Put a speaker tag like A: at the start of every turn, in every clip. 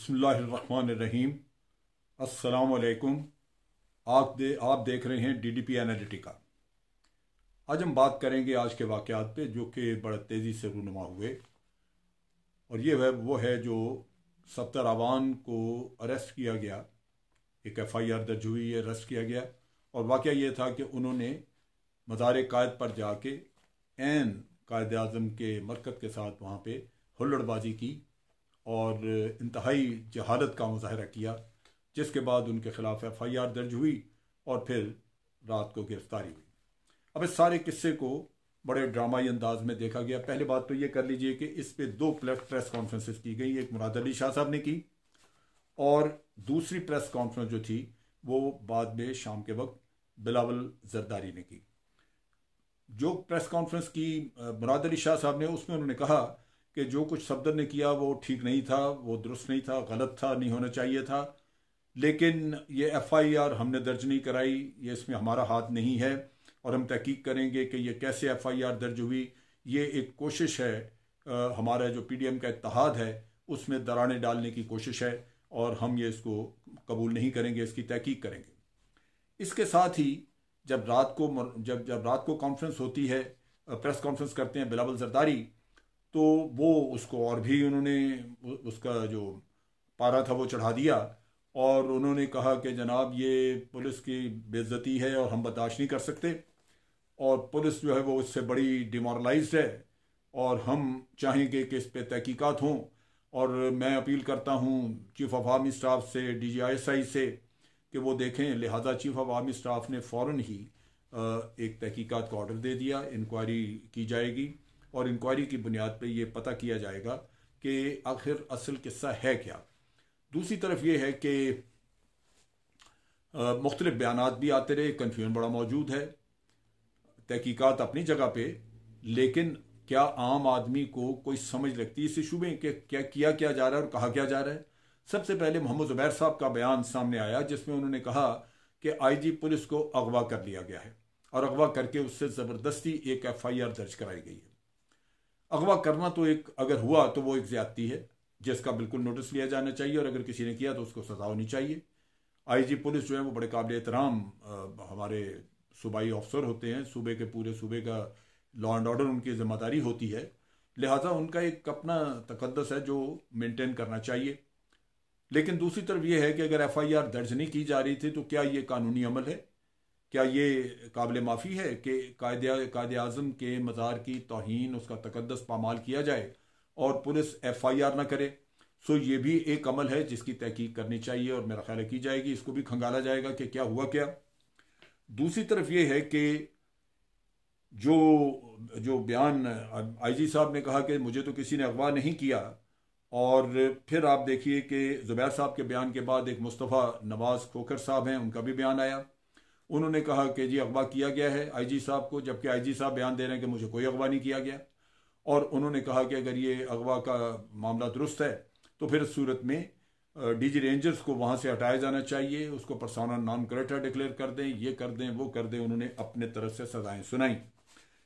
A: बिस्मिल्लाहिर्रहमानिर्रहीम। अस्सलामुअलैकुम। आप देख रहे हैं डीडीपी एनालिटिका। आज हम बात करेंगे आज के वाक़यात पे जो कि बड़ा तेज़ी से रूनुमा हुए, और ये वो है जो 70 अवान को अरेस्ट किया गया, एक FIR दर्ज हुई, अरेस्ट किया गया। और वाक़या ये था कि उन्होंने मज़ार कायद पर जाके ऐन कायद आज़म के मरकज़ के साथ वहाँ पे हुल्लड़बाजी की और इंतहाई जहालत का मुजाहरा किया, जिसके बाद उनके खिलाफ FIR दर्ज हुई और फिर रात को गिरफ्तारी हुई। अब इस सारे किस्से को बड़े ड्रामाई अंदाज में देखा गया। पहले बात तो ये कर लीजिए कि इस पे 2 प्रेस कॉन्फ्रेंसेस की गई। एक मुराद अली शाह साहब ने की और दूसरी प्रेस कॉन्फ्रेंस जो थी वो बाद में शाम के वक्त बिलावल जरदारी ने की। जो प्रेस कॉन्फ्रेंस की मुराद अली शाह साहब ने, उसमें उन्होंने कहा कि जो कुछ सफदर ने किया वो ठीक नहीं था, वो दुरुस्त नहीं था, गलत था, नहीं होना चाहिए था, लेकिन ये FIR हमने दर्ज नहीं कराई, ये इसमें हमारा हाथ नहीं है और हम तहकीक करेंगे कि ये कैसे FIR दर्ज हुई। ये एक कोशिश है, हमारा जो PDM का इत्तेहाद है उसमें दरारें डालने की कोशिश है और हम ये इसको कबूल नहीं करेंगे, इसकी तहकीक करेंगे। इसके साथ ही जब रात को कॉन्फ्रेंस होती है, प्रेस कॉन्फ्रेंस करते हैं बिलावल जरदारी, तो वो उसको और भी उन्होंने उसका जो पारा था वो चढ़ा दिया और उन्होंने कहा कि जनाब ये पुलिस की बेइज्जती है और हम बर्दाश्त नहीं कर सकते, और पुलिस जो है वो इससे बड़ी डिमोरलाइज्ड है और हम चाहेंगे कि इस पे तहकीकात हों। और मैं अपील करता हूँ चीफ ऑफ आर्मी स्टाफ से, DGISI से, कि वो देखें। लिहाजा चीफ ऑफ आर्मी स्टाफ ने फ़ौरन ही एक तहकीकात का ऑर्डर दे दिया, इंक्वायरी की जाएगी और इंक्वायरी की बुनियाद पे ये पता किया जाएगा कि आखिर असल किस्सा है क्या। दूसरी तरफ ये है कि मुख्तलिफ बयानात भी आते रहे, कन्फ्यूजन बड़ा मौजूद है। तहकीकात अपनी जगह पे, लेकिन क्या आम आदमी को कोई समझ लगती है इस इशू में कि क्या किया जा रहा है और कहा क्या जा रहा है। सबसे पहले मोहम्मद ज़ुबैर साहब का बयान सामने आया जिसमें उन्होंने कहा कि IG पुलिस को अगवा कर लिया गया है और अगवा करके उससे ज़बरदस्ती एक FIR दर्ज कराई गई है। अगवा करना तो एक अगर हुआ तो वो एक ज्यादती है जिसका बिल्कुल नोटिस लिया जाना चाहिए, और अगर किसी ने किया तो उसको सजा होनी चाहिए। IG पुलिस जो है वो बड़े काबिल एहतराम हमारे सूबाई अफसर होते हैं, सूबे के पूरे सूबे का लॉ एंड ऑर्डर उनकी जिम्मेदारी होती है, लिहाजा उनका एक अपना तकद्दस है जो मेंटेन करना चाहिए। लेकिन दूसरी तरफ यह है कि अगर FIR दर्ज नहीं की जा रही थी तो क्या ये कानूनी अमल है? क्या ये काबिल माफ़ी है कि कायद आज़म के मज़ार की तौहीन, उसका तकद्दस पामाल किया जाए और पुलिस FIR ना करे? सो ये भी एक अमल है जिसकी तहकीक करनी चाहिए और मेरा ख्याल है की जाएगी, इसको भी खंगाला जाएगा कि क्या हुआ क्या। दूसरी तरफ ये है कि जो बयान IG साहब ने कहा कि मुझे तो किसी ने अगवा नहीं किया, और फिर आप देखिए कि ज़ुबैर साहब के बयान के बाद एक मुस्तफ़ा नवाज़ खोखर साहब हैं, उनका भी बयान आया। उन्होंने कहा कि जी अगवा किया गया है IG साहब को, जबकि IG साहब बयान दे रहे हैं कि मुझे कोई अगवा नहीं किया गया। और उन्होंने कहा कि अगर ये अगवा का मामला दुरुस्त है तो फिर इस सूरत में DG रेंजर्स को वहाँ से हटाया जाना चाहिए, उसको पर्सोना नॉन ग्रेटा डिक्लेयर कर दें, ये कर दें, वो कर दें। उन्होंने अपने तरफ से सजाएं सुनाई।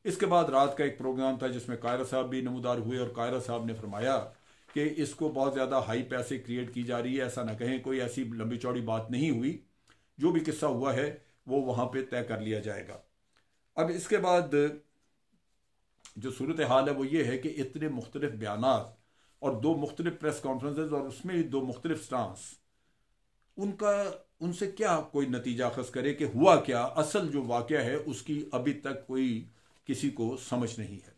A: इसके बाद रात का एक प्रोग्राम था जिसमें कायरा साहब भी नमूदार हुए और कायरा साहब ने फरमाया कि इसको बहुत ज़्यादा हाई पैसे क्रिएट की जा रही है, ऐसा ना कहें, कोई ऐसी लंबी चौड़ी बात नहीं हुई, जो भी किस्सा हुआ है वो वहाँ पे तय कर लिया जाएगा। अब इसके बाद जो सूरत हाल है वो ये है कि इतने मुख्तलिफ बयानात और 2 मुख्तलिफ प्रेस कॉन्फ्रेंसेज और उसमें भी 2 मुख्तलिफ स्टांस, उनसे क्या कोई नतीजा अखज़ करे कि हुआ क्या, असल जो वाक़या है उसकी अभी तक कोई किसी को समझ नहीं है।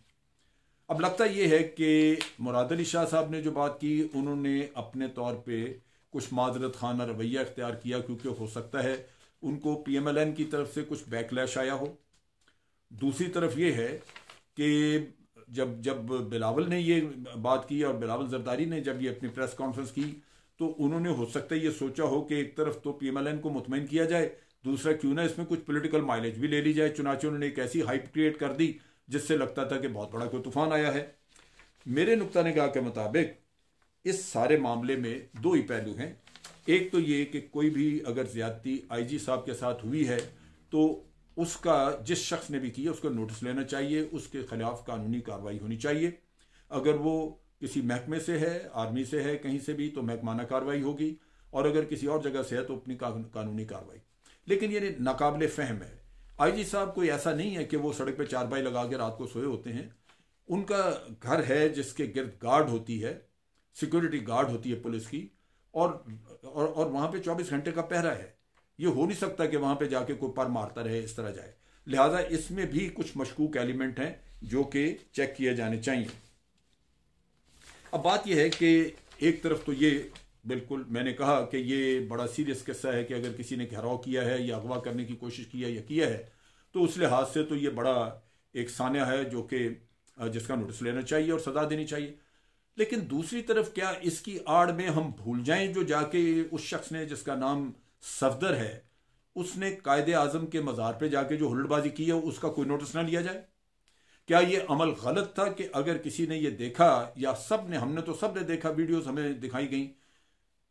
A: अब लगता ये है कि मुराद अली शाह साहब ने जो बात की, उन्होंने अपने तौर पे कुछ माजरत खाना रवैया इख्तियार किया, क्योंकि हो सकता है उनको PMLN की तरफ से कुछ बैकलैश आया हो। दूसरी तरफ ये है कि जब बिलावल ने ये बात की और बिलावल जरदारी ने जब ये अपनी प्रेस कॉन्फ्रेंस की, तो उन्होंने हो सकता है ये सोचा हो कि एक तरफ तो PMLN को मुतमईन किया जाए, दूसरा क्यों ना इसमें कुछ पॉलिटिकल माइलेज भी ले ली जाए। चुनाचे उन्होंने एक ऐसी हाइप क्रिएट कर दी जिससे लगता था कि बहुत बड़ा कोई तूफान आया है। मेरे नुक्ता निगाह के मुताबिक इस सारे मामले में 2 ही पहलू हैं। एक तो ये कि कोई भी अगर ज्यादती IG साहब के साथ हुई है तो उसका, जिस शख्स ने भी किया, उसका नोटिस लेना चाहिए, उसके खिलाफ कानूनी कार्रवाई होनी चाहिए। अगर वो किसी महकमे से है, आर्मी से है, कहीं से भी, तो महकमाना कार्रवाई होगी, और अगर किसी और जगह से है तो अपनी कानूनी कार्रवाई। लेकिन ये नाकाबिले फ़हम है। आईजी साहब कोई ऐसा नहीं है कि वो सड़क पे चारपाई लगा के रात को सोए होते हैं। उनका घर है जिसके गिर्द गार्ड होती है, सिक्योरिटी गार्ड होती है पुलिस की, और वहाँ पे 24 घंटे का पहरा है। ये हो नहीं सकता कि वहाँ पे जाके कोई पर मारता रहे, इस तरह जाए। लिहाजा इसमें भी कुछ मशकूक एलिमेंट हैं जो कि चेक किए जाने चाहिए। अब बात यह है कि एक तरफ तो ये बिल्कुल मैंने कहा कि ये बड़ा सीरियस किस्सा है कि अगर किसी ने घेराव किया है या अगवा करने की कोशिश की है या किया है, तो उस लिहाज से तो ये बड़ा एक सान्या है जो कि जिसका नोटिस लेना चाहिए और सजा देनी चाहिए। लेकिन दूसरी तरफ क्या इसकी आड़ में हम भूल जाएं जो जाके उस शख्स ने जिसका नाम सफदर है, उसने कायदे आजम के मज़ार पे जाके जो हुल्लड़बाजी की है उसका कोई नोटिस ना लिया जाए? क्या ये अमल गलत था कि अगर किसी ने ये देखा, या सब ने, हमने तो सब ने देखा, वीडियोस हमें दिखाई गई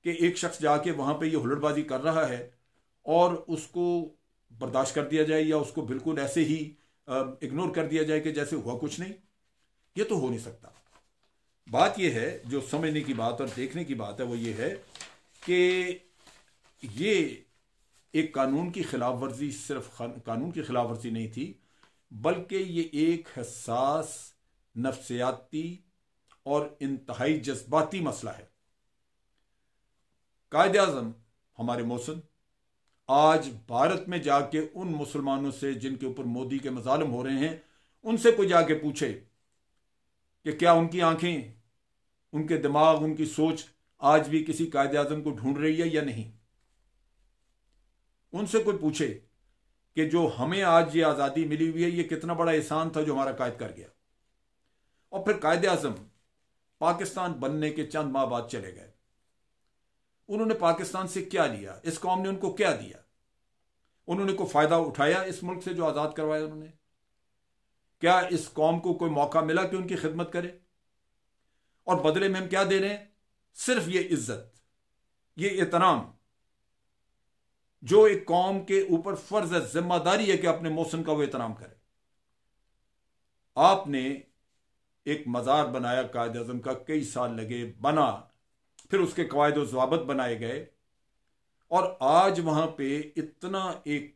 A: कि एक शख्स जाके वहां पे ये हुल्लड़बाजी कर रहा है और उसको बर्दाश्त कर दिया जाए या उसको बिल्कुल ऐसे ही इग्नोर कर दिया जाए कि जैसे हुआ कुछ नहीं? ये तो हो नहीं सकता। बात यह है, जो समझने की बात और देखने की बात है वो ये है कि ये एक कानून की खिलाफ वर्जी, सिर्फ कानून की खिलाफ वर्जी नहीं थी, बल्कि ये एक हसास, नफ्सियाती और इंतहाई जज्बाती मसला है। कायदे आज़म हमारे मोहसिन आज भारत में जाके उन मुसलमानों से जिनके ऊपर मोदी के मजालिम हो रहे हैं, उनसे कोई जाके पूछे कि क्या उनकी आंखें, उनके दिमाग, उनकी सोच आज भी किसी कायदे आज़म को ढूंढ रही है या नहीं। उनसे कोई पूछे कि जो हमें आज ये आज़ादी मिली हुई है, ये कितना बड़ा एहसान था जो हमारा कायद कर गया। और फिर कायदे आज़म पाकिस्तान बनने के चंद माह बाद चले गए। उन्होंने पाकिस्तान से क्या लिया? इस कौम ने उनको क्या दिया? उन्होंने कोई फायदा उठाया इस मुल्क से जो आज़ाद करवाया उन्होंने? क्या इस कौम को कोई मौका मिला कि उनकी खिदमत करे? और बदले में हम क्या दे रहे हैं? सिर्फ ये इज्जत, ये एहतराम जो एक कौम के ऊपर फर्ज है, जिम्मेदारी है कि अपने मौसम का वो एहतराम करे। आपने एक मज़ार बनाया कायदे आज़म का, कई साल लगे, बना, फिर उसके कवायद व ज़वाबित बनाए गए, और आज वहां पे इतना एक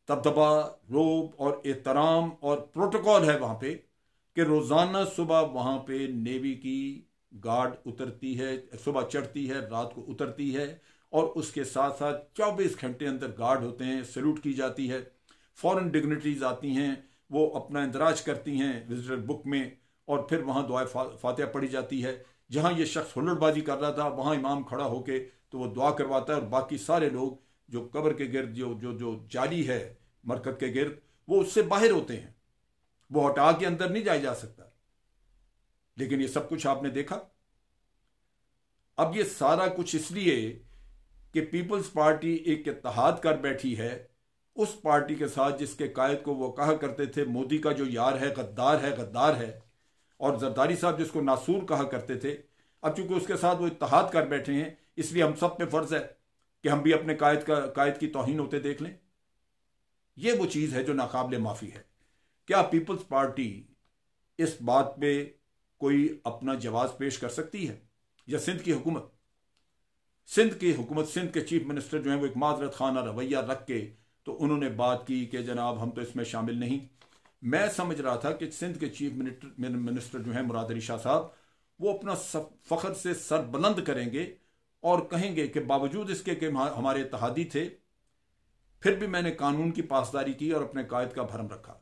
A: दबदबा, रोब और एहतराम और प्रोटोकॉल है वहां पे कि रोजाना सुबह वहां पे नेवी की गार्ड उतरती है, सुबह चढ़ती है, रात को उतरती है, और उसके साथ साथ 24 घंटे अंदर गार्ड होते हैं, सैल्यूट की जाती है, फॉरेन डिग्निटरीज आती हैं, वो अपना इंदराज करती हैं विजिटर बुक में, और फिर वहाँ दुआ फातिहा पढ़ी जाती है। जहाँ ये शख्स हुल्लड़बाजी कर रहा था वहाँ इमाम खड़ा होके तो वो दुआ करवाता है, और बाकी सारे लोग जो कब्र के गिर्द जो जाली है मरकत के गिर्द, वो उससे बाहर होते हैं, वो हटा के अंदर नहीं जाया जा सकता। लेकिन ये सब कुछ आपने देखा। अब ये सारा कुछ इसलिए कि पीपल्स पार्टी एक इत्तेहाद कर बैठी है उस पार्टी के साथ जिसके कायद को वो कहा करते थे मोदी का जो यार है, गद्दार है, गद्दार है, और जरदारी साहब जिसको नासूर कहा करते थे। अब चूंकि उसके साथ वो इत्तेहाद कर बैठे हैं, इसलिए हम सब पे फर्ज है कि हम भी अपने कायद की तौहीन होते देख लें। ये वो चीज़ है जो नाकाबिले माफ़ी है। क्या पीपल्स पार्टी इस बात पे कोई अपना जवाब पेश कर सकती है? या सिंध की हुकूमत, सिंध के चीफ मिनिस्टर जो है वो एक माजरत खाना रवैया रख के तो उन्होंने बात की कि जनाब हम तो इसमें शामिल नहीं। मैं समझ रहा था कि सिंध के चीफ मिनिस्टर जो है मुराद अली शाह साहब, वो अपना फख्र से सर बुलंद करेंगे और कहेंगे कि बावजूद इसके कि हमारे इत्तेहादी थे, फिर भी मैंने कानून की पासदारी की और अपने कायद का भरम रखा।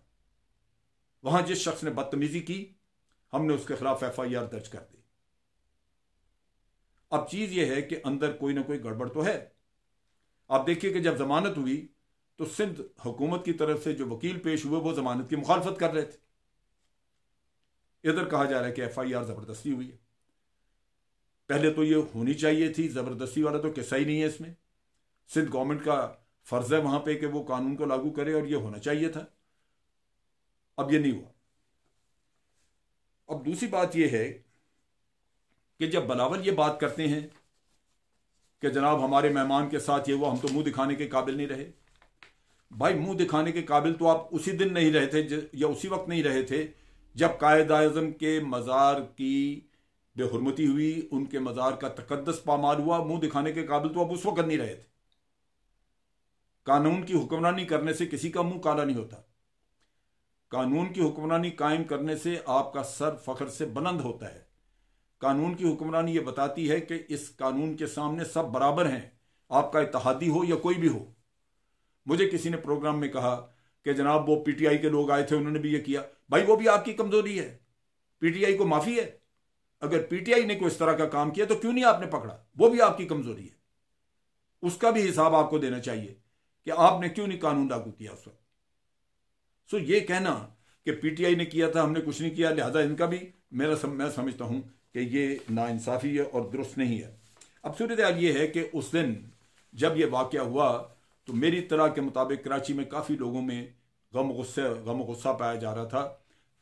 A: वहां जिस शख्स ने बदतमीजी की हमने उसके खिलाफ FIR दर्ज कर दी। अब चीज यह है कि अंदर कोई ना कोई गड़बड़ तो है। आप देखिए कि जब जमानत हुई तो सिंध हुकूमत की तरफ से जो वकील पेश हुए वो जमानत की मुखालफत कर रहे थे। इधर कहा जा रहा है कि FIR जबरदस्ती हुई है। पहले तो ये होनी चाहिए थी, जबरदस्ती वाला तो किस्सा ही नहीं है इसमें। सिंध गवर्नमेंट का फर्ज है वहां पे कि वो कानून को लागू करे और ये होना चाहिए था। अब ये नहीं हुआ। अब दूसरी बात यह है कि जब बिलावल ये बात करते हैं कि जनाब हमारे मेहमान के साथ ये हुआ, हम तो मुंह दिखाने के काबिल नहीं रहे। भाई मुंह दिखाने के काबिल तो आप उसी दिन नहीं रहे थे या उसी वक्त नहीं रहे थे जब कायद आज़म के मज़ार की बेहुरमती हुई, उनके मज़ार का तकद्दस पामाल हुआ, मुंह दिखाने के काबिल तो अब उस वक्त नहीं रहे थे। कानून की हुक्मरानी करने से किसी का मुंह काला नहीं होता। कानून की हुक्मरानी कायम करने से आपका सर फख्र से बुलंद होता है। कानून की हुक्मरानी ये बताती है कि इस कानून के सामने सब बराबर हैं, आपका इत्तेहादी हो या कोई भी हो। मुझे किसी ने प्रोग्राम में कहा कि जनाब वो पीटीआई के लोग आए थे, उन्होंने भी ये किया। भाई वो भी आपकी कमजोरी है, पीटीआई को माफी है। अगर पीटीआई ने कोई इस तरह का काम किया तो क्यों नहीं आपने पकड़ा, वो भी आपकी कमजोरी है। उसका भी हिसाब आपको देना चाहिए कि आपने क्यों नहीं कानून लागू किया उस वक्त। सो ये कहना कि पीटीआई ने किया था, हमने कुछ नहीं किया, लिहाजा इनका भी, मैं समझता हूं कि ये नाइंसाफी है और दुरुस्त नहीं है। अब सूरत हाल ये है कि उस दिन जब यह वाक़या हुआ तो मेरी तरह के मुताबिक कराची में काफ़ी लोगों में गम गुस्सा पाया जा रहा था।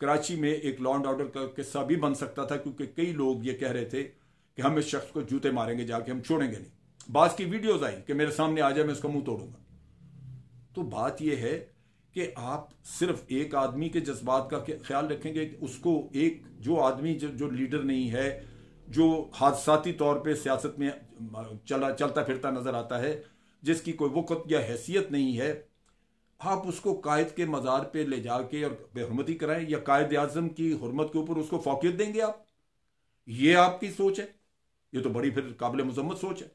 A: कराची में एक लॉ एंड ऑर्डर का किस्सा भी बन सकता था, क्योंकि कई लोग ये कह रहे थे कि हम इस शख्स को जूते मारेंगे जाके, हम छोड़ेंगे नहीं। बास की वीडियोज आई कि मेरे सामने आ जाए, मैं उसका मुंह तोड़ूंगा। तो बात यह है कि आप सिर्फ एक आदमी के जज्बात का ख्याल रखेंगे, उसको एक जो आदमी जो लीडर नहीं है, जो हादसाती तौर पे सियासत में चलता फिरता नजर आता है, जिसकी कोई वक़्त या हैसियत नहीं है, आप उसको कायद के मज़ार पे ले जाके और बेहुरमती कराएं, या कायद आज़म की हुर्मत के ऊपर उसको फौकियत देंगे आप? ये आपकी सोच है? ये तो बड़ी फिर काबिल मजम्मत सोच है।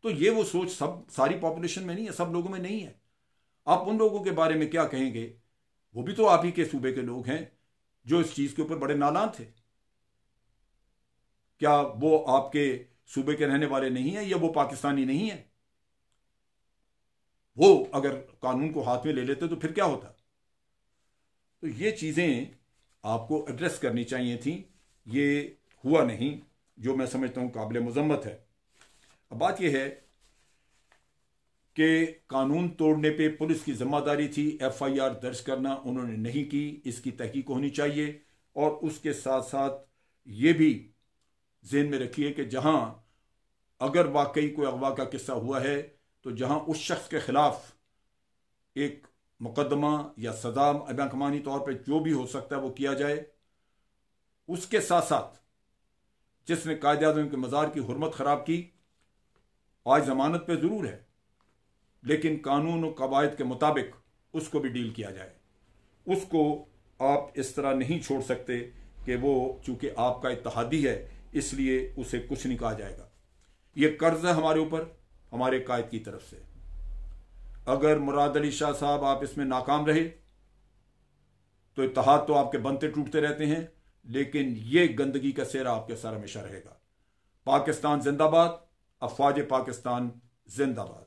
A: तो ये वो सोच सारी पॉपुलेशन में नहीं है, सब लोगों में नहीं है। आप उन लोगों के बारे में क्या कहेंगे? वो भी तो आप ही के सूबे के लोग हैं जो इस चीज के ऊपर बड़े नालान थे। क्या वो आपके सूबे के रहने वाले नहीं है, या वो पाकिस्तानी नहीं है? वो अगर कानून को हाथ में ले लेते तो फिर क्या होता? तो ये चीजें आपको एड्रेस करनी चाहिए थी, ये हुआ नहीं, जो मैं समझता हूं काबिल मजम्मत है। अब बात यह है कि कानून तोड़ने पे पुलिस की जिम्मेदारी थी एफआईआर दर्ज करना, उन्होंने नहीं की, इसकी तहकीक होनी चाहिए। और उसके साथ साथ ये भी ज़हन में रखिए कि जहां अगर वाकई कोई अगवा का किस्सा हुआ है तो जहां उस शख्स के खिलाफ एक मुकदमा या सजा अमकमानी तौर पर जो भी हो सकता है वो किया जाए। उसके साथ साथ जिसने कायद आज़म के मज़ार की हुर्मत खराब की, आज जमानत पे जरूर है, लेकिन कानून और कवायद के मुताबिक उसको भी डील किया जाए। उसको आप इस तरह नहीं छोड़ सकते कि वो चूंकि आपका इत्तेहादी है इसलिए उसे कुछ नहीं कहा जाएगा। ये कर्ज है हमारे ऊपर, हमारे कायद की तरफ से। अगर मुराद अली शाह साहब आप इसमें नाकाम रहे तो इत्तेहाद तो आपके बनते टूटते रहते हैं, लेकिन ये गंदगी का सेहरा आपके सर हमेशा रहेगा। पाकिस्तान जिंदाबाद, अफवाज पाकिस्तान जिंदाबाद।